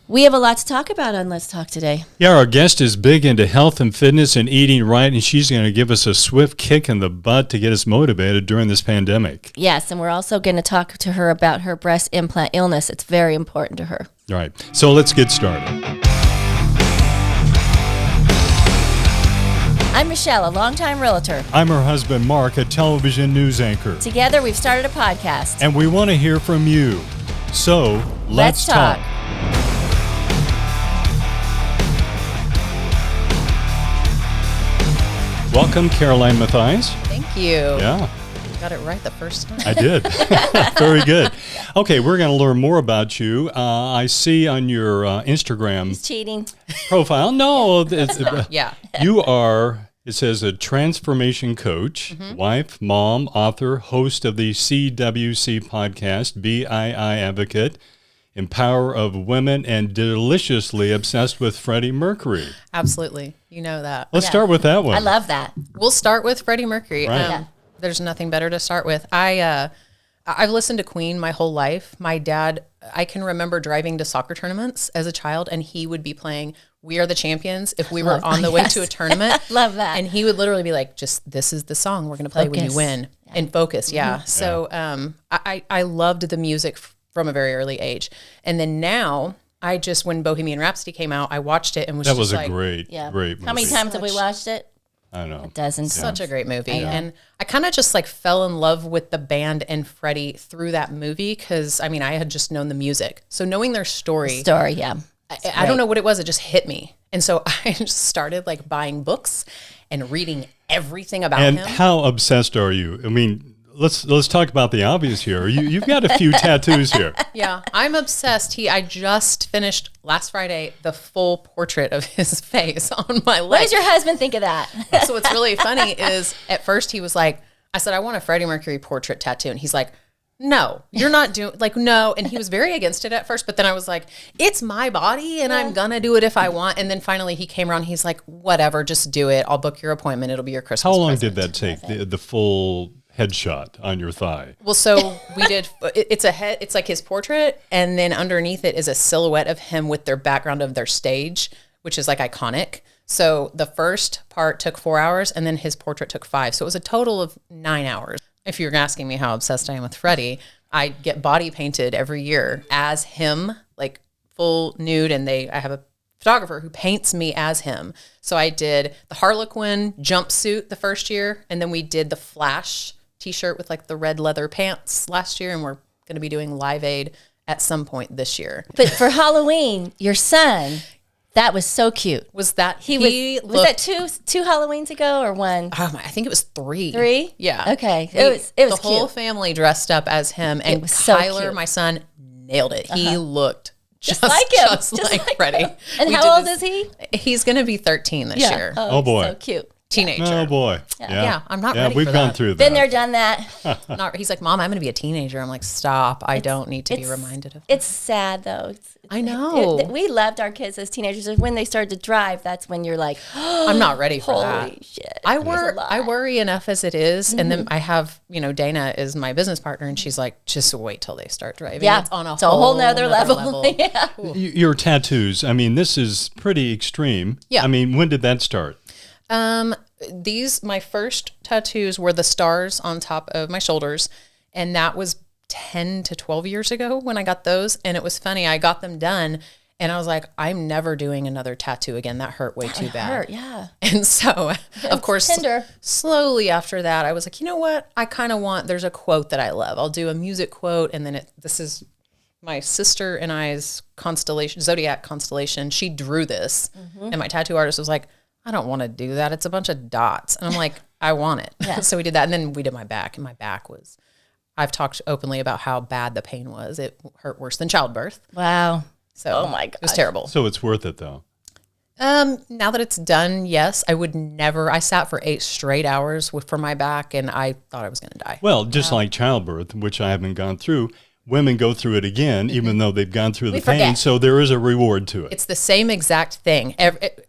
We have a lot to talk about on Let's Talk today. Yeah, our guest is big into health and fitness and eating right, and she's going to give us a swift kick in the butt to get us motivated during this pandemic. Yes, and we're also going to talk to her about her breast implant illness. It's very important to her. All right, so let's get started. I'm Michelle, a longtime realtor. I'm her husband, Mark, a television news anchor. Together, we've started a podcast. And we want to hear from you. So, let's talk. Welcome, Caroline Mathias. Thank you. Yeah. You got it right the first time. I did. Very good. Okay, we're going to learn more about you. I see on your Instagram He's cheating. profile. No, Yeah. You are, it says, a transformation coach, wife, mom, author, host of the CWC podcast, BII advocate, empower of women, and deliciously obsessed with Freddie Mercury. Absolutely. You know that. Let's start with that one. I love that. We'll start with Freddie Mercury. Right. There's nothing better to start with. I've listened to Queen my whole life. My dad, I can remember driving to soccer tournaments as a child, and he would be playing We Are the Champions if we were on the way to a tournament. Love that. And he would literally be like, just, this is the song we're going to play when you win. Yeah. And focus, yeah. So I loved the music from a very early age. And then now, when Bohemian Rhapsody came out, I watched it and was That just was a like, great movie. How many times have we watched it? I don't know. Dozens. such a great movie. And I kind of just like fell in love with the band and Freddie through that movie because, I mean, I had just known the music. So knowing their story, Yeah. I don't know what it was. It just hit me. And so I just started like buying books and reading everything about And him. how obsessed are you? I mean, let's talk about the obvious here. You've got a few tattoos here. Yeah, I'm obsessed. I just finished last Friday the full portrait of his face on my leg. What does your husband think of that? So what's really funny is at first he was like, I said, I want a Freddie Mercury portrait tattoo. And he's like, no, you're not doing, like, no. And he was very against it at first, but then I was like, it's my body and I'm going to do it if I want. And then finally he came around. He's like, whatever, just do it. I'll book your appointment. It'll be your Christmas How long present. did that take, the full headshot on your thigh? Well, so we did, it's a head, it's like his portrait. And then underneath it is a silhouette of him with their background of their stage, which is like iconic. So the first part took 4 hours and then his portrait took 5. So it was a total of 9 hours. If you're asking me how obsessed I am with Freddie, I get body painted every year as him, like full nude. And I have a photographer who paints me as him. So I did the Harlequin jumpsuit the first year. And then we did the Flash t-shirt with like the red leather pants last year. And we're going to be doing Live Aid at some point this year. But for Halloween, your son, that was so cute. Was that Was that two Halloweens ago or one? I think it was 3. 3? Yeah. Okay. It was the cute. whole family dressed up as him, and was so Kyler, cute. my son, nailed it. He looked just like him. just like Freddie. him. And We how did old this- is he? He's going to be 13 this year. Oh, boy. So cute. Teenager. Oh boy. Yeah, I'm not ready we've for gone that. through that. Been there, done that. He's like, Mom, I'm going to be a teenager. I'm like, stop. I don't need to be reminded of that. It's sad though. I know. We loved our kids as teenagers. When they started to drive, that's when you're like, I'm not ready for that. holy shit. I There's a lot. I worry enough as it is, and then I have, Dana is my business partner, and she's like, just wait till they start driving. Yeah, It's on it's a whole nother level. Yeah. Your tattoos, I mean, this is pretty extreme. Yeah. I mean, when did that start? My first tattoos were the stars on top of my shoulders, and that was 10 to 12 years ago when I got those. And it was funny, I got them done and I was like, I'm never doing another tattoo again. That hurt way too bad. Hurt, yeah. And so, of course, tender. slowly after that, I was like, you know what? I kind of there's a quote that I love. I'll do a music quote, and then this is my sister and I's constellation, zodiac constellation. She drew this, and my tattoo artist was like, I don't want to do that. It's a bunch of dots. And I'm like, I want it. Yeah. So we did that. And then we did my back, and my back was, I've talked openly about how bad the pain was. It hurt worse than childbirth. Wow. So Oh my it was gosh. terrible. So it's worth it though. Now that it's done, yes, I would never, I sat for 8 straight hours for my back, and I thought I was going to die. Well, just like childbirth, which I haven't gone through, women go through it again, even though they've gone through the pain. forget. So there is a reward to it. It's the same exact thing.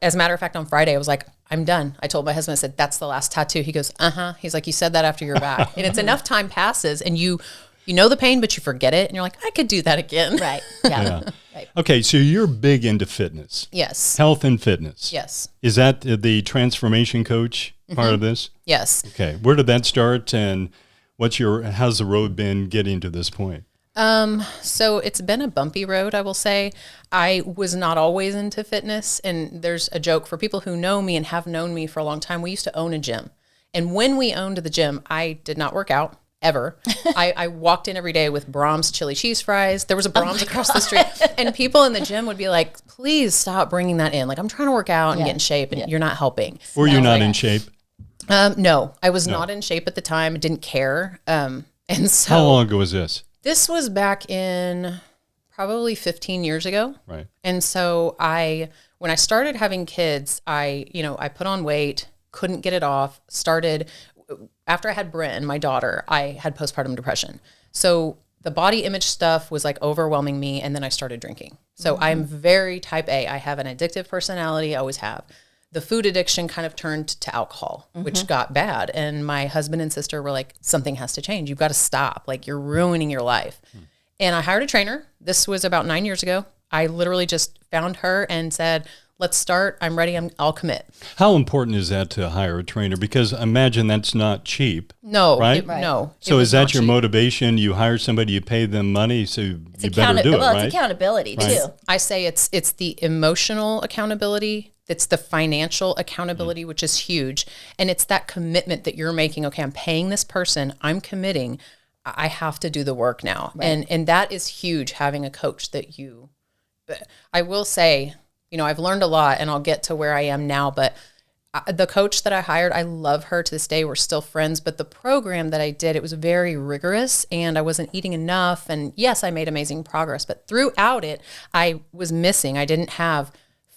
As a matter of fact, on Friday, I was like, I'm done. I told my husband, I said, that's the last tattoo. He goes, uh-huh. He's like, you said that after your back. And it's enough time passes, and you You know the pain, but you forget it. And you're like, I could do that again. Right. Yeah. Yeah. Right. Okay, so you're big into fitness, Yes. health and fitness. Yes. Is that the transformation coach part of this? Yes. Okay, where did that start, and how's the road been getting to this point? So it's been a bumpy road, I will say. I was not always into fitness, and there's a joke for people who know me and have known me for a long time. We used to own a gym, and when we owned the gym, I did not work out ever. I walked in every day with Brahms chili cheese fries. There was a Brahms across the street, and people in the gym would be like, please stop bringing that in. Like, I'm trying to work out and get in shape, and you're not helping. Were you not in shape? No, I was not in shape at the time. I didn't care. And so How long ago was this? This was back in probably 15 years ago. Right. And so when I started having kids, I put on weight, couldn't get it off, after I had Bryn, my daughter, I had postpartum depression. So the body image stuff was like overwhelming me. And then I started drinking. So I'm very type A. I have an addictive personality. I always have. The food addiction kind of turned to alcohol, which got bad. And my husband and sister were like, something has to change. You've got to stop. Like, you're ruining your life. And I hired a trainer. This was about 9 years ago. I literally just found her and said, let's start. I'm ready. I'll commit. How important is that to hire a trainer? Because I imagine that's not cheap. No. Right? No. So is that your motivation? You hire somebody, you pay them money, so you better do it, right? It's accountability, too. I say it's the emotional accountability. It's the financial accountability, which is huge. And it's that commitment that you're making. Okay, I'm paying this person. I'm committing. I have to do the work now. Right. And that is huge, having a coach I will say, I've learned a lot, and I'll get to where I am now, but the coach that I hired, I love her to this day. We're still friends, but the program that I did, it was very rigorous, and I wasn't eating enough. And yes, I made amazing progress, but throughout it, I was missing. I didn't have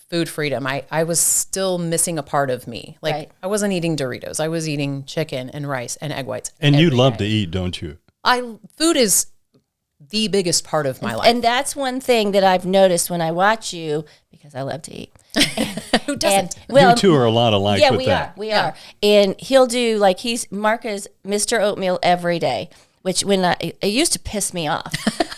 food freedom. I was still missing a part of me. Like, I wasn't eating Doritos. I was eating chicken and rice and egg whites. And you love to eat, don't you? Food is the biggest part of my life. And that's one thing that I've noticed when I watch you, because I love to eat. Who doesn't? You two are a lot alike with that. We are. And he'll do, like, Mark is Mr. Oatmeal every day, which it used to piss me off.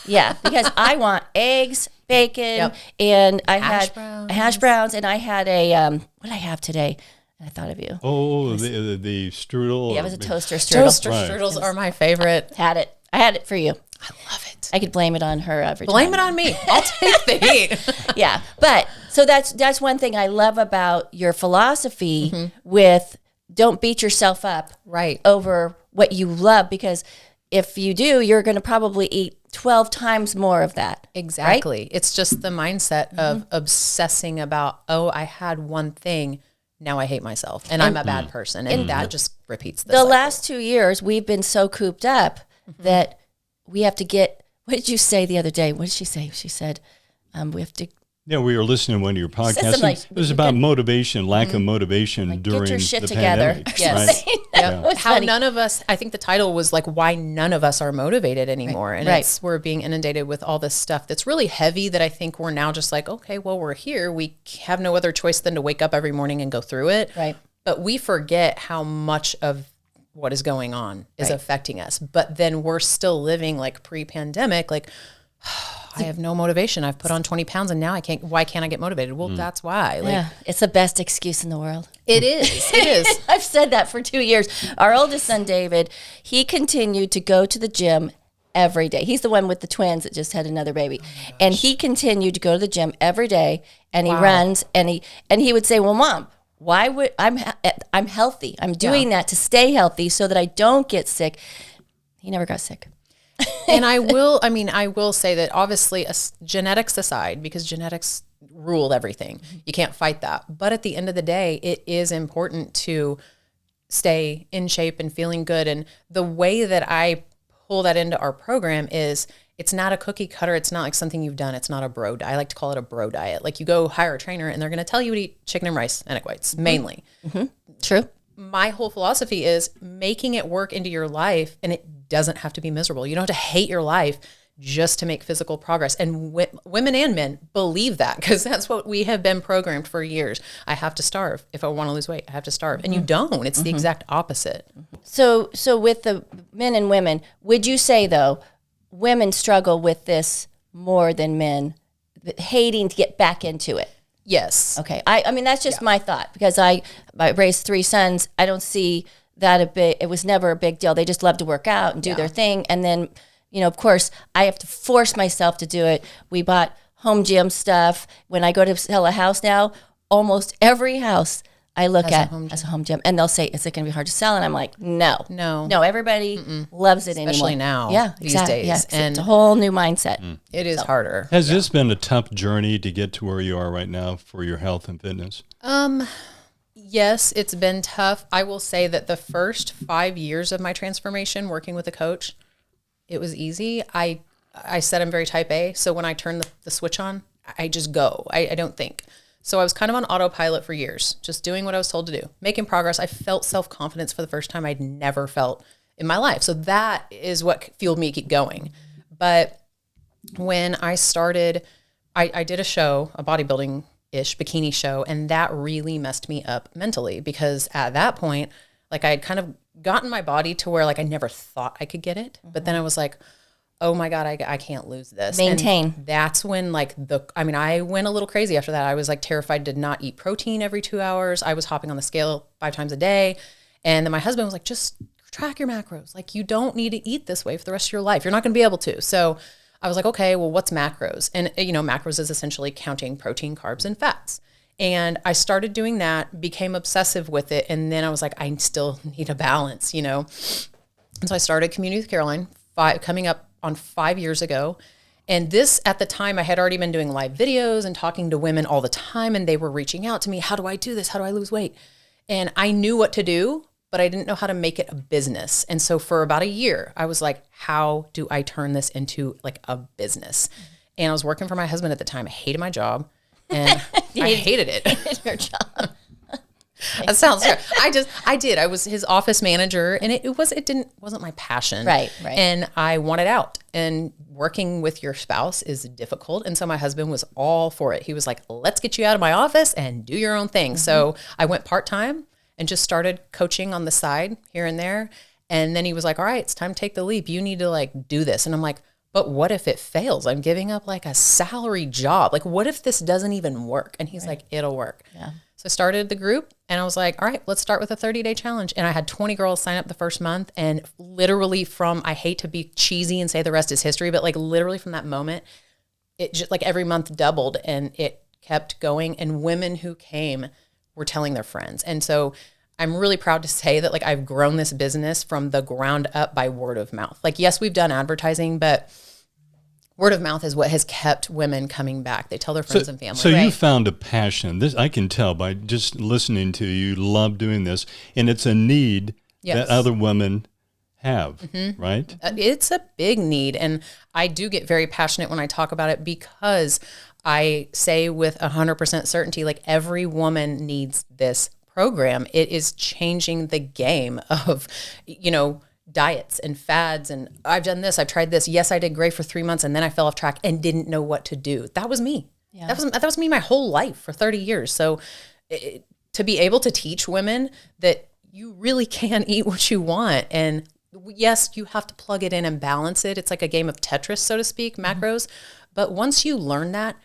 Yeah, because I want eggs, bacon, and I had hash browns, and I had what did I have today? And I thought of you. Oh, the strudel. Yeah, it was a toaster strudel. Toaster strudels are my favorite. I had it for you. I love it. I could blame it on her every time. Blame it on me. I'll take the heat. Yeah, but so that's one thing I love about your philosophy with don't beat yourself up over what you love, because if you do, you're going to probably eat 12 times more of that. Exactly. Right? It's just the mindset of obsessing about, I had one thing, now I hate myself, and I'm a bad person. And that just repeats the cycle. Last 2 years, we've been so cooped up that we have to get, what did you say the other day? What did she say? She said, we have to. Yeah, we were listening to one of your podcasts. Like, it was about motivation, lack of motivation during get your shit the together. pandemic. Yes. Right? Yeah. How none of us, I think the title was like, why none of us are motivated anymore. And we're being inundated with all this stuff that's really heavy that I think we're now just like, okay, well, we're here. We have no other choice than to wake up every morning and go through it. Right. But we forget how much of what is going on is affecting us. But then we're still living like pre-pandemic, like, I have no motivation. I've put on 20 pounds and now why can't I get motivated? Well, that's why. Like, it's the best excuse in the world. It is. It is. I've said that for 2 years. Our oldest son, David, he continued to go to the gym every day. He's the one with the twins that just had another baby. And he continued to go to the gym every day, and he runs, and he would say, well, Mom, why would I'm healthy. I'm doing that to stay healthy so that I don't get sick. He never got sick. And I will say that obviously genetics aside, because genetics rule everything, you can't fight that. But at the end of the day, it is important to stay in shape and feeling good. And the way that I pull that into our program is it's not a cookie cutter. It's not like something you've done. It's not a bro diet. I like to call it a bro diet. Like, you go hire a trainer and they're going to tell you to eat chicken and rice and egg whites, mainly. Mm-hmm. True. My whole philosophy is making it work into your life, and it doesn't have to be miserable. You don't have to hate your life just to make physical progress. And women and men believe that, because that's what we have been programmed for years. I have to starve. If I want to lose weight, I have to starve. And you don't. It's the exact opposite. So with the men and women, would you say, though, women struggle with this more than men, hating to get back into it. Yes. Okay. I mean, that's just my thought, because I raised 3 sons. I don't see that it was never a big deal. They just love to work out and do their thing. And then, of course, I have to force myself to do it. We bought home gym stuff. When I go to sell a house now, almost every house I look at as a home gym, and they'll say, "Is it going to be hard to sell?" And I'm like, "No. Everybody loves it anymore, especially now. Yeah, these exactly. days, Yeah, and it's a whole new mindset. it is harder. Has this been a tough journey to get to where you are right now for your health and fitness? Yes, it's been tough. I will say that the first 5 years of my transformation working with a coach, it was easy. I said I'm very type A, so when I turn the switch on, I just go. I don't think. So I was kind of on autopilot for years, just doing what I was told to do, making progress. I felt self-confidence for the first time I'd never felt in my life. So that is what fueled me to keep going. But when I started, I did a show, a bodybuilding-ish bikini show, and that really messed me up mentally, because at that point, like, I had kind of gotten my body to where, like, I never thought I could get it. But then I was like, oh my God, I can't lose this. Maintain. And that's when, like, I went a little crazy after that. I was like terrified to not eat protein every 2 hours. I was hopping on the scale 5 times a day. And then my husband was like, just track your macros. Like, you don't need to eat this way for the rest of your life. You're not going to be able to. So I was like, okay, well, what's macros? And, macros is essentially counting protein, carbs, and fats. And I started doing that, became obsessive with it. And then I was like, I still need a balance, And so I started Community with Caroline, coming up on 5 years ago. And this, at the time, I had already been doing live videos and talking to women all the time, and they were reaching out to me. How do I do this? How do I lose weight? And I knew what to do, but I didn't know how to make it a business. And so for about a year, I was like, how do I turn this into like a business? And I was working for my husband at the time. I hated my job, and I hated it. Hated your job. That sounds fair. I did. I was his office manager, and it wasn't my passion. Right. And I wanted out. And working with your spouse is difficult. And so my husband was all for it. He was like, let's get you out of my office and do your own thing. So I went part-time and just started coaching on the side here and there. And then he was like, all right, it's time to take the leap. You need to, like, do this. And I'm like, but what if it fails? I'm giving up, like, a salary job. Like, what if this doesn't even work? And he's like, it'll work. Yeah. So I started the group, and I was like, all right, let's start with a 30-day challenge. And I had 20 girls sign up the first month. And literally I hate to be cheesy and say the rest is history, but, like, literally from that moment, it just, like, every month doubled, and it kept going. And women who came were telling their friends. And so I'm really proud to say that, like, I've grown this business from the ground up by word of mouth. Like, yes, we've done advertising, but word of mouth is what has kept women coming back. They tell their friends and family. So you found a passion. This I can tell by just listening to you. You love doing this, and it's a need that other women have, right? It's a big need, and I do get very passionate when I talk about it, because I say with 100% certainty, like, every woman needs this program. It is changing the game of, diets and fads, and I've done this, I've tried this. Yes, I did great for 3 months, and then I fell off track and didn't know what to do. That was me. Yeah. That was me my whole life for 30 years. So to be able to teach women that you really can eat what you want, and yes, you have to plug it in and balance it. It's like a game of Tetris, so to speak, macros. But once you learn that,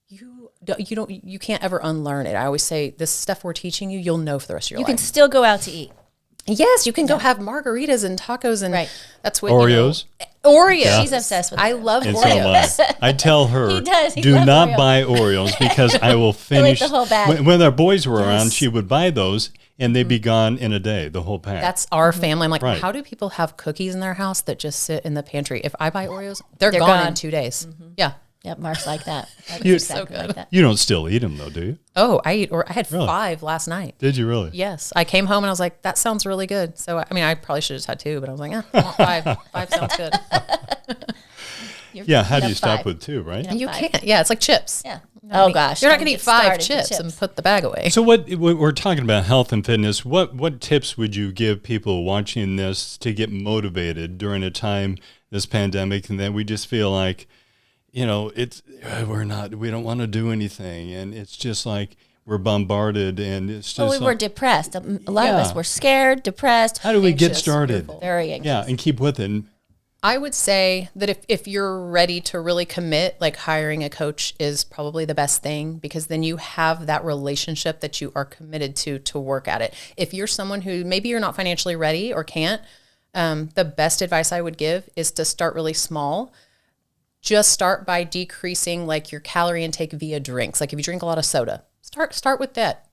you can't ever unlearn it. I always say, this stuff we're teaching you, you'll know for the rest of your life. You can still go out to eat. Yes, you can go have margaritas and tacos, and that's what Oreos. Oreos. Yeah. She's obsessed with I Oreos. love And Oreos. so I tell her, He does. He do loves not Oreos. buy Oreos, because I will finish. the whole bag. When our boys were around, she would buy those, and they'd be gone in a day, the whole pack. That's our family. I'm like, Right. how do people have cookies in their house that just sit in the pantry? If I buy Oreos, they're gone gone. in 2 days. Yeah. Yep, Mark's like that. You- Exactly like that. You don't still eat them, though, do you? Oh, I had Really? 5 last night. Did you really? Yes. I came home and I was like, that sounds really good. So, I mean, I probably should have just had 2, but I was like, I want 5. 5 sounds good. Yeah, how do have you stop 5. with 2, right? You 5. can't. Yeah, it's like chips. Yeah. Oh, gosh. You're not don't going to eat get 5 started with chips and put the bag away. So what we're talking about health and fitness. What tips would you give people watching this to get motivated during a time, this pandemic, and then we just feel like, we don't want to do anything, and it's just like we're bombarded, and it's just Well, we were depressed. A lot of us were scared, depressed. how do we get anxious, started? fearful. Very anxious. Yeah, and keep with it. And I would say that if you're ready to really commit, like hiring a coach is probably the best thing, because then you have that relationship that you are committed to work at it. If you're someone who maybe you're not financially ready or can't, the best advice I would give is to start really small. Just start by decreasing like your calorie intake via drinks. Like if you drink a lot of soda, start with that,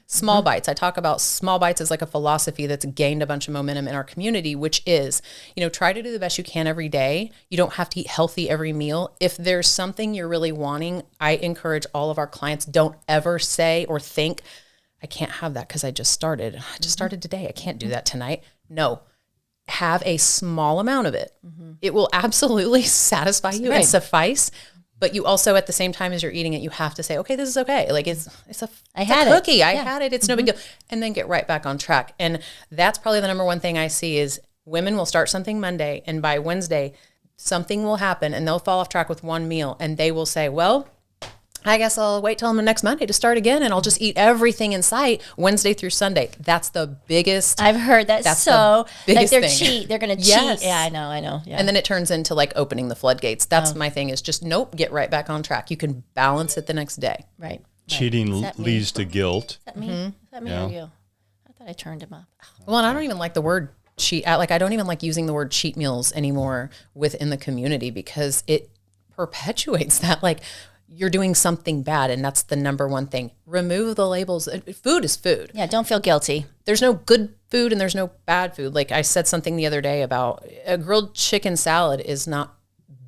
small bites. I talk about small bites as like a philosophy that's gained a bunch of momentum in our community, which is, try to do the best you can every day. You don't have to eat healthy every meal. If there's something you're really wanting, I encourage all of our clients, don't ever say or think, I can't have that because I just started. I just started today. I can't do that tonight. No. Have a small amount of it. It will absolutely satisfy you and suffice. But you also, at the same time as you're eating it, you have to say, okay, this is okay. Like it's a cookie. I had it. It's no big deal. And then get right back on track. And that's probably the number one thing I see is women will start something Monday, and by Wednesday, something will happen and they'll fall off track with one meal, and they will say, well, I guess I'll wait till the next Monday to start again, and I'll just eat everything in sight Wednesday through Sunday. That's the biggest. I've heard that. That's so the like biggest thing. They're going to Yes. cheat. Yeah, I know. Yeah. And then it turns into like opening the floodgates. That's my thing is just, nope, get right back on track. You can balance it the next day. Right. Cheating leads to guilt. Is that me? Is that me or you? I thought I turned him up. Well, and I don't even like the word cheat. I don't even like using the word cheat meals anymore within the community, because it perpetuates that. Like, you're doing something bad, and that's the number one thing. Remove the labels. Food is food. Yeah, don't feel guilty. There's no good food and there's no bad food. Like I said something the other day about a grilled chicken salad is not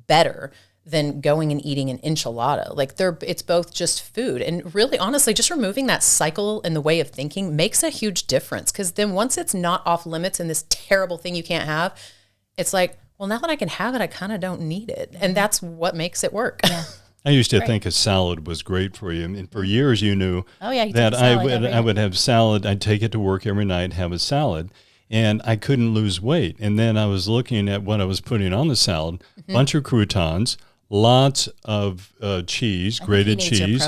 better than going and eating an enchilada. Like it's both just food. And really, honestly, just removing that cycle and the way of thinking makes a huge difference, because then once it's not off limits and this terrible thing you can't have, it's like, well, now that I can have it, I kind of don't need it. And that's what makes it work. Yeah. I used to think a salad was great for you. And for years, you knew that I would have salad. I'd take it to work every night, have a salad, and I couldn't lose weight. And then I was looking at what I was putting on the salad, bunch of croutons, lots of cheese, grated cheese,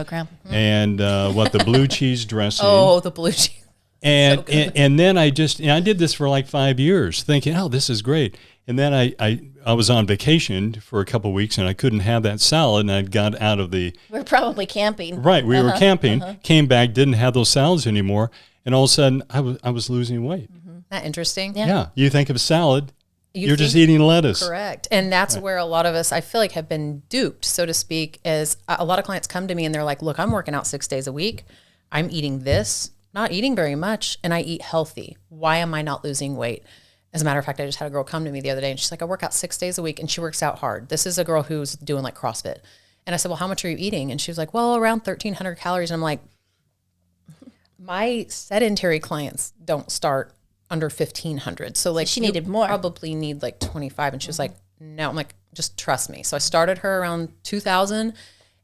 and the blue cheese dressing. Oh, the blue cheese. And, and then I did this for like 5 years thinking, oh, this is great. And then I was on vacation for a couple of weeks, and I couldn't have that salad, and I got out of the... We're probably camping. Right, we were camping, came back, didn't have those salads anymore, and all of a sudden I was losing weight. Isn't that interesting? Yeah. You think of salad, you're just eating lettuce. Correct. And that's where a lot of us, I feel like, have been duped, so to speak, as a lot of clients come to me and they're like, look, I'm working out 6 days a week. I'm eating this, not eating very much, and I eat healthy. Why am I not losing weight? As a matter of fact, I just had a girl come to me the other day, and she's like, I work out 6 days a week, and she works out hard. This is a girl who's doing like CrossFit. And I said, well, how much are you eating? And she was like, well, around 1,300 calories. And I'm like, my sedentary clients don't start under 1,500. So like she needed more. Probably need like 25. And she was like, no. I'm like, just trust me. So I started her around 2,000.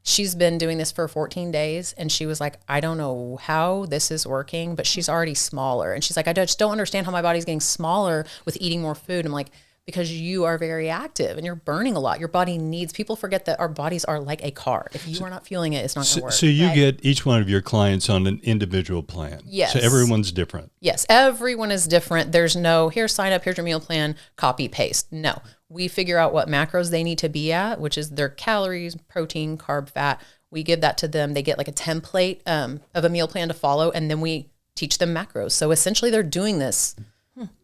She's been doing this for 14 days, and she was like, I don't know how this is working, but she's already smaller. And she's like, I just don't understand how my body's getting smaller with eating more food. I'm like, because you are very active and you're burning a lot. Your body needs, people forget that our bodies are like a car. If you are not fueling it, it's not going to work. So you get each one of your clients on an individual plan. Yes. So everyone's different. Yes, everyone is different. There's no, here, sign up, here's your meal plan, copy, paste. No. We figure out what macros they need to be at, which is their calories, protein, carb, fat. We give that to them. They get like a template of a meal plan to follow, and then we teach them macros. So essentially they're doing this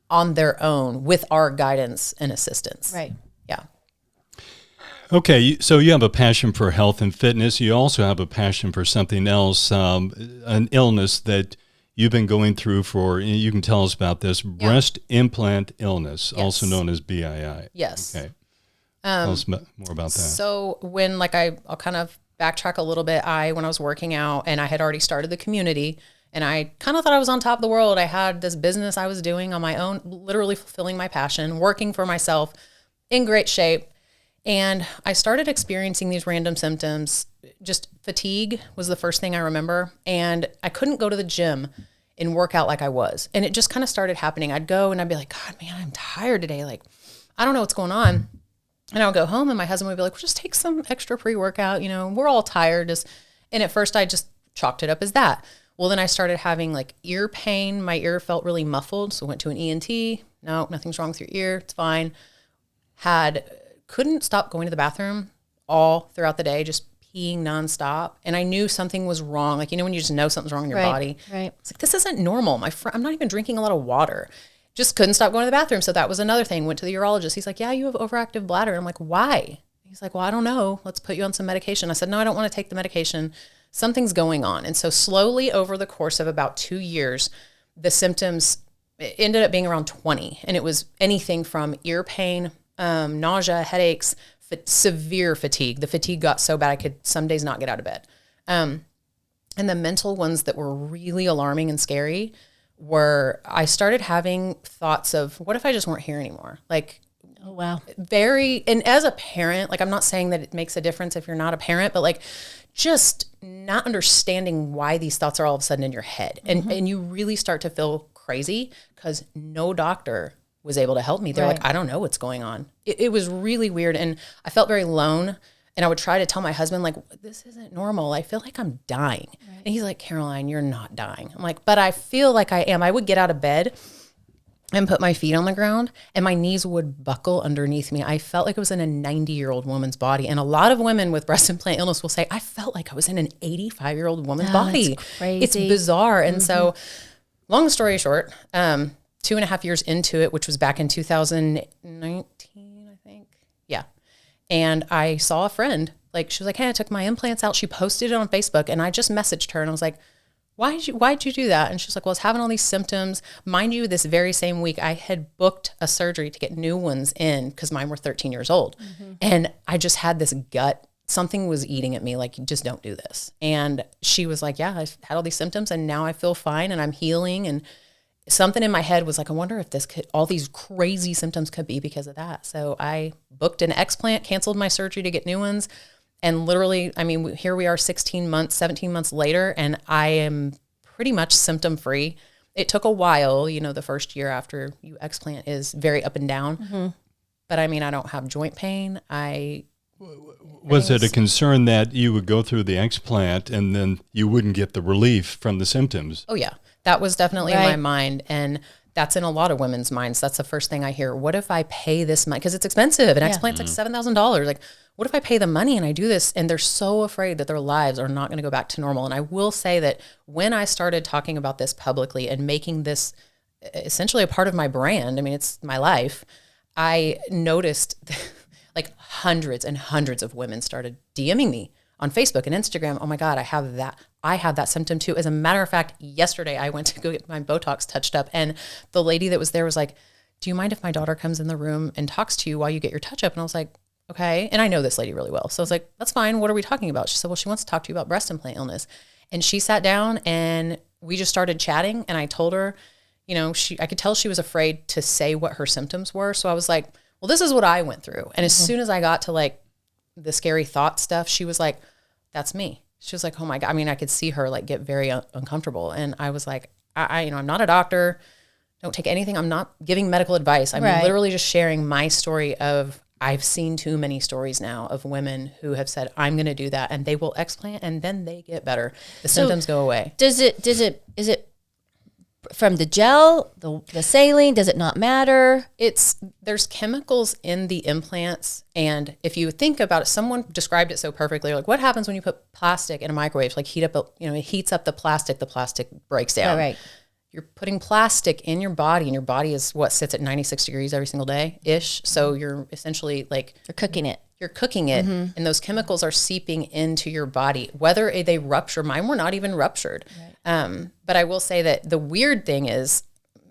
on their own with our guidance and assistance. Right. Yeah. Okay, so you have a passion for health and fitness. You also have a passion for something else, an illness that you've been going through for, you can tell us about this, breast implant illness, also known as BII. Yes. Okay. Tell us more about that. So when, like, I'll kind of backtrack a little bit. When I was working out and I had already started the community, and I kind of thought I was on top of the world. I had this business I was doing on my own, literally fulfilling my passion, working for myself, in great shape. And I started experiencing these random symptoms. Just fatigue was the first thing I remember. And I couldn't go to the gym and work out like I was. And it just kind of started happening. I'd go and I'd be like, God, man, I'm tired today. Like, I don't know what's going on. And I'll go home and my husband would be like, well, just take some extra pre-workout. You know, we're all tired. And at first I just chalked it up as that. Well, then I started having like ear pain. My ear felt really muffled. So I went to an ENT. No, nothing's wrong with your ear. It's fine. couldn't stop going to the bathroom all throughout the day, just peeing nonstop. And I knew something was wrong. Like, when you just know something's wrong in your body. Right. It's like, this isn't normal. I'm not even drinking a lot of water. Just couldn't stop going to the bathroom. So that was another thing. Went to the urologist. He's like, yeah, you have overactive bladder. And I'm like, why? He's like, well, I don't know. Let's put you on some medication. I said, no, I don't want to take the medication. Something's going on. And so slowly over the course of about 2 years, the symptoms ended up being around 20. And it was anything from ear pain, nausea, headaches, severe fatigue. The fatigue got so bad I could some days not get out of bed. And the mental ones that were really alarming and scary were, I started having thoughts of, what if I just weren't here anymore? Like, oh, wow. And as a parent, like, I'm not saying that it makes a difference if you're not a parent, but like, just not understanding why these thoughts are all of a sudden in your head. And you really start to feel crazy because no doctor was able to help me. They're like, I don't know what's going on. It was really weird. And I felt very alone. And I would try to tell my husband, like, this isn't normal. I feel like I'm dying. Right. And he's like, Caroline, you're not dying. I'm like, but I feel like I am. I would get out of bed and put my feet on the ground and my knees would buckle underneath me. I felt like I was in a 90-year-old woman's body. And a lot of women with breast implant illness will say, I felt like I was in an 85-year-old woman's body. It's crazy. It's bizarre. And so long story short, 2.5 years into it, which was back in 2019, I think. Yeah. And I saw a friend, like, she was like, hey, I took my implants out. She posted it on Facebook and I just messaged her and I was like, why'd you do that? And she's like, well, I was having all these symptoms. Mind you, this very same week, I had booked a surgery to get new ones in because mine were 13 years old. And I just had this gut, something was eating at me, like, you just don't do this. And she was like, yeah, I've had all these symptoms and now I feel fine and I'm healing. And something in my head was like, I wonder if all these crazy symptoms could be because of that. So I booked an explant, canceled my surgery to get new ones. And literally, I mean, here we are 17 months later, and I am pretty much symptom free. It took a while, the first year after you explant is very up and down. But I mean, I don't have joint pain. Was it a concern that you would go through the explant and then you wouldn't get the relief from the symptoms? Oh, yeah. That was definitely in my mind. And that's in a lot of women's minds. That's the first thing I hear. What if I pay this money? Because it's expensive. An explant's like $7,000. Like, what if I pay the money and I do this? And they're so afraid that their lives are not going to go back to normal. And I will say that when I started talking about this publicly and making this essentially a part of my brand, I mean, it's my life, I noticed like hundreds and hundreds of women started DMing me on Facebook and Instagram. Oh my God, I have that symptom too. As a matter of fact, yesterday I went to go get my Botox touched up and the lady that was there was like, do you mind if my daughter comes in the room and talks to you while you get your touch up? And I was like, okay. And I know this lady really well. So I was like, that's fine. What are we talking about? She said, well, she wants to talk to you about breast implant illness. And she sat down and we just started chatting. And I told her, I could tell she was afraid to say what her symptoms were. So I was like, well, this is what I went through. And as soon as I got to like the scary thought stuff, she was like, that's me. She was like, oh my God. I mean, I could see her like get very uncomfortable. And I was like, I'm not a doctor. Don't take anything. I'm not giving medical advice. I'm literally just sharing my story of, I've seen too many stories now of women who have said, I'm going to do that. And they will explant and then they get better. The symptoms go away. Is it from the gel, the saline? Does it not matter? There's chemicals in the implants. And if you think about it, someone described it so perfectly. Like, what happens when you put plastic in a microwave? Like it heats up the plastic breaks down. Right. You're putting plastic in your body, and your body is what sits at 96 degrees every single day-ish. So you're essentially like... You're cooking it. And those chemicals are seeping into your body. Whether they rupture, mine were not even ruptured. Right. But I will say that the weird thing is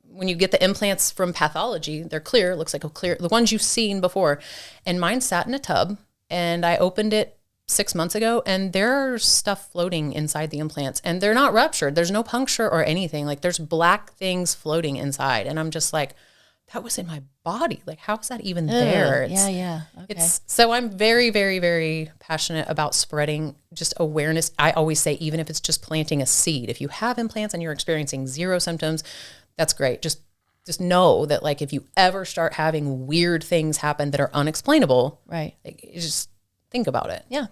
when you get the implants from pathology, they're clear. It looks like the ones you've seen before. And mine sat in a tub, and I opened it 6 months ago, and there's stuff floating inside the implants, and they're not ruptured. There's no puncture or anything. Like, there's black things floating inside. And I'm just like, that was in my body. Like, how is that even there? Okay. So I'm very, very, very passionate about spreading just awareness. I always say, even if it's just planting a seed, if you have implants and you're experiencing zero symptoms, that's great. Just know that, like, if you ever start having weird things happen that are unexplainable, right? Like, just think about it. Yeah.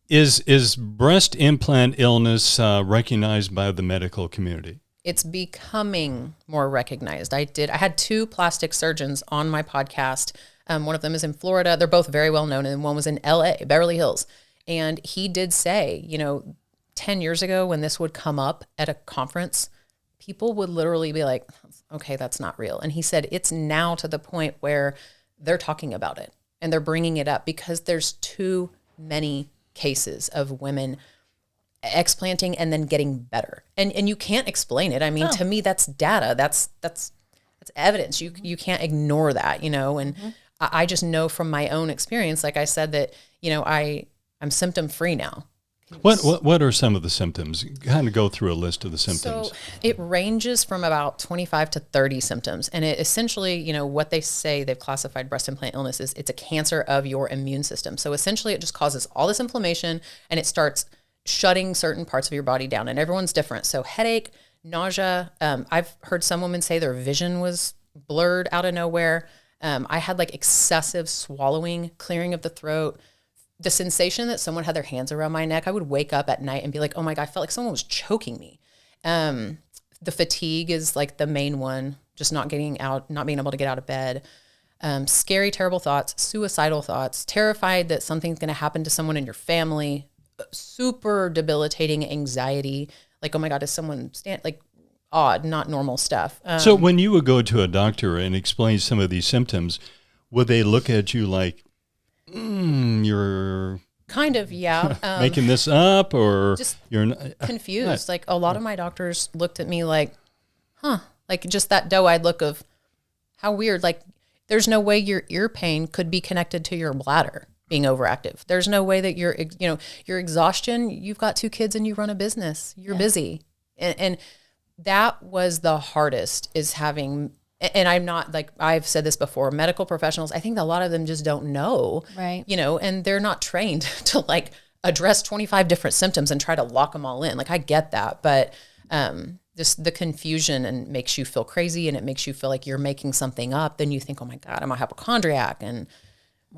Is breast implant illness recognized by the medical community? It's becoming more recognized. I had 2 plastic surgeons on my podcast One of them is in Florida. They're both very well known. And one was in LA, Beverly Hills. And he did say, 10 years ago when this would come up at a conference, people would literally be like, okay, that's not real. And he said, it's now to the point where they're talking about it and they're bringing it up because there's too many cases of women explanting and then getting better. And you can't explain it. I mean, to me, that's data. That's evidence. You can't ignore that, and I just know from my own experience, like I said, that, I'm symptom free now. What are some of the symptoms? Kind of go through a list of the symptoms. So it ranges from about 25 to 30 symptoms. And it essentially, what they say they've classified breast implant illness is it's a cancer of your immune system. So essentially it just causes all this inflammation and it starts shutting certain parts of your body down. And everyone's different. So headache, nausea. I've heard some women say their vision was blurred out of nowhere. I had like excessive swallowing, clearing of the throat. The sensation that someone had their hands around my neck, I would wake up at night and be like, oh my God, I felt like someone was choking me. The fatigue is like the main one, just not being able to get out of bed. Scary, terrible thoughts, suicidal thoughts, terrified that something's going to happen to someone in your family, super debilitating anxiety. Like, oh my God, is someone odd, not normal stuff. So when you would go to a doctor and explain some of these symptoms, would they look at you like, you're kind of, yeah. Making this up, or just you're confused. Like a lot of my doctors looked at me like, like just that doe-eyed look of how weird. Like there's no way your ear pain could be connected to your bladder being overactive. There's no way that your exhaustion, you've got 2 kids and you run a business, you're busy. And that was the hardest, is having. And I'm not, like I've said this before, medical professionals, I think a lot of them just don't know, right? And they're not trained to like address 25 different symptoms and try to lock them all in. Like I get that, but just the confusion and makes you feel crazy and it makes you feel like you're making something up. Then you think, oh my God, I'm a hypochondriac, and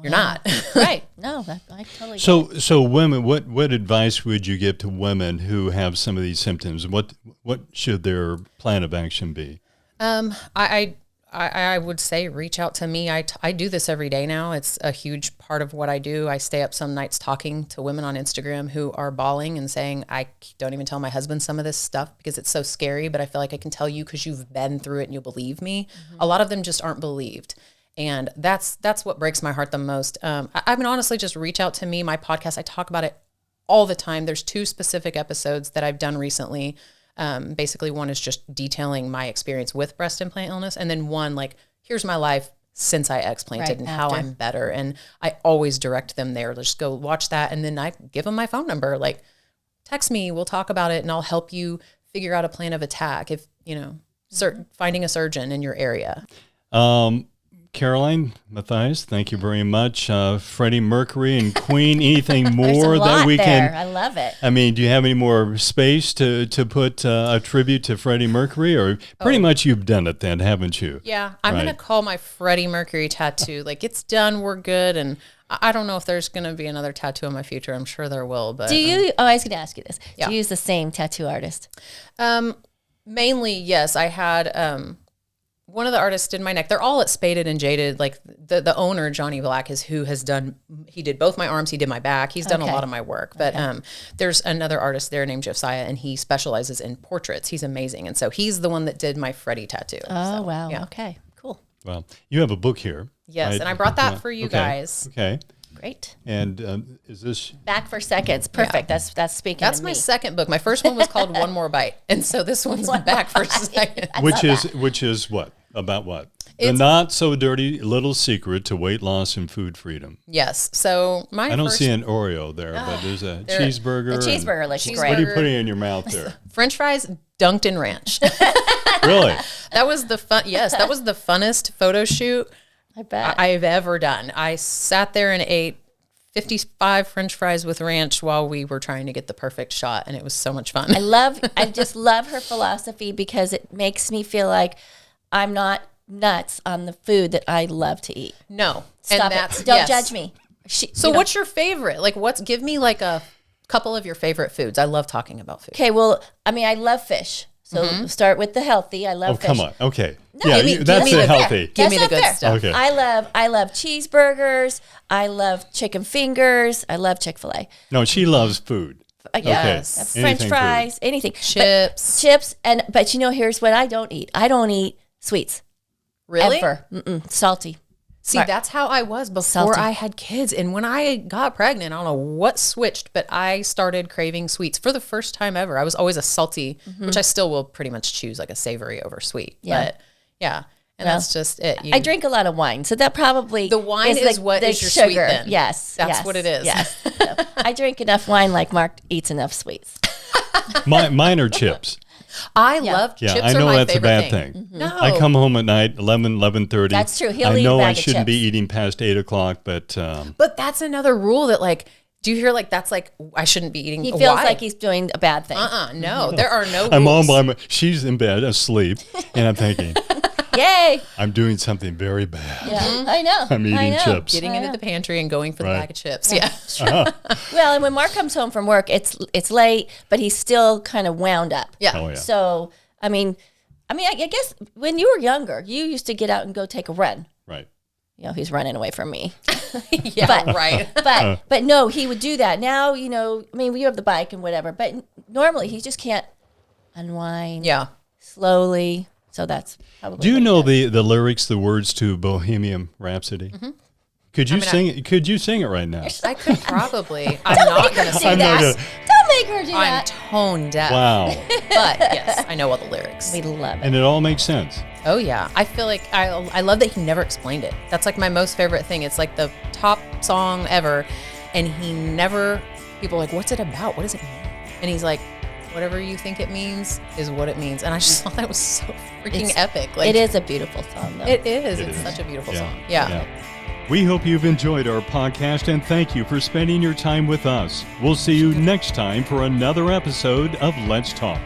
you're not. Right. No, I totally get it. So women, what advice would you give to women who have some of these symptoms? What should their plan of action be? I would say reach out to me. I do this every day now. It's a huge part of what I do. I stay up some nights talking to women on Instagram who are bawling and saying, I don't even tell my husband some of this stuff because it's so scary, but I feel like I can tell you because you've been through it and you'll believe me. A lot of them just aren't believed. And that's what breaks my heart the most. I mean, honestly, just reach out to me. My podcast, I talk about it all the time. There's 2 specific episodes that I've done recently. Basically one is just detailing my experience with breast implant illness. And then one, like, here's my life since I explanted and how I'm better. And I always direct them there. Just go watch that. And then I give them my phone number, like text me, we'll talk about it and I'll help you figure out a plan of attack. If, finding a surgeon in your area. Caroline Mathias, thank you very much. Freddie Mercury and Queen, anything more that we can? I love it. I mean, do you have any more space to put a tribute to Freddie Mercury, or pretty much you've done it then, haven't you? Yeah, I'm going to call my Freddie Mercury tattoo. Like, it's done, we're good, and I don't know if there's going to be another tattoo in my future. I'm sure there will, but... Do you, I was going to ask you this. Yeah. Do you use the same tattoo artist? Mainly, yes. I had... one of the artists did my neck. They're all at Spaded and Jaded. Like the owner, Johnny Black, is who has done, he did both my arms, he did my back. He's done a lot of my work. But there's another artist there named Josiah, and he specializes in portraits. He's amazing. And so he's the one that did my Freddie tattoo. Oh, so, wow. Yeah. Okay, cool. Well, you have a book here. Yes, right? and I brought that for you guys. Okay. Great. And is this... Back for Seconds. Perfect. Yeah. That's speaking That's to my me. second book. My first one was called One More Bite. And so this one's Back for Seconds. Which is what? About what? The not so dirty little secret to weight loss and food freedom. Yes. So I don't see an Oreo there, but there's a cheeseburger. The cheeseburger looks great. What are you putting in your mouth there? French fries dunked in ranch. Really? That was the fun. Yes, that was the funnest photo shoot I bet I've ever done. I sat there and ate 55 French fries with ranch while we were trying to get the perfect shot, and it was so much fun. I just love her philosophy because it makes me feel like I'm not nuts on the food that I love to eat. No. Stop it. Don't judge me. So what's your favorite? Like, give me like a couple of your favorite foods. I love talking about food. Okay, well, I mean, I love fish. So start with the healthy. I love Oh, fish. come on. Okay. No, yeah, give me- that's give me the the- healthy. Give me That's the not good fair. stuff. Okay. I love cheeseburgers. I love chicken fingers. I love Chick-fil-A. No, she loves food. Yes. Okay. French Anything fries, anything. Chips. Chips. But here's what I don't eat. I don't eat sweets. Really? Ever. Salty. See, Right. that's how I was before Salty. I had kids. And when I got pregnant, I don't know what switched, but I started craving sweets for the first time ever. I was always a salty, which I still will pretty much choose like a savory over sweet. Yeah. But yeah. And Well, that's just it. I drink a lot of wine, so that probably The wine is what is your sweet then. Yes, That's yes, what it is. Yes, so I drink enough wine like Mark eats enough sweets. Mine are chips. I love Yeah, chips. I know are my that's a favorite bad thing. thing. No. I come home at night, 11:30. That's true. He'll I eat a know bag I of shouldn't be chips. eating past 8 o'clock, but But that's another rule that like, do you hear like that's like I shouldn't be eating? He feels Why? like he's doing a bad thing. No, there are no rules. I'm all by she's in bed asleep, and I'm thinking, Yay! I'm doing something very bad. Yeah, I know. I'm eating I know. chips. Getting I into know. the pantry and going for the Right. bag of chips. Yeah. Well, and when Mark comes home from work, it's late, but he's still kind of wound up. Yeah. Oh, yeah. So I guess when you were younger, you used to get out and go take a run. Right. He's running away from me. Yeah. But- right. But no, he would do that. Now, we have the bike and whatever, but normally he just can't unwind Yeah. slowly. So that's probably. Do you what he know does. the lyrics, the words to Bohemian Rhapsody? Could you sing it? Could you sing it right now? I could probably. I'm not going to Do say I'm that. not Don't make her do I'm that. tone deaf. Wow. But yes, I know all the lyrics. We love it. And it all makes sense. Oh yeah, I feel like I love that he never explained it. That's like my most favorite thing. It's like the top song ever, and he never. People are like, what's it about? What does it mean? And he's like, whatever you think it means is what it means. And I just thought that was so freaking epic. Like It is a beautiful song, though. It is. It It's is. such a beautiful Yeah. song. Yeah. We hope you've enjoyed our podcast and thank you for spending your time with us. We'll see you next time for another episode of Let's Talk.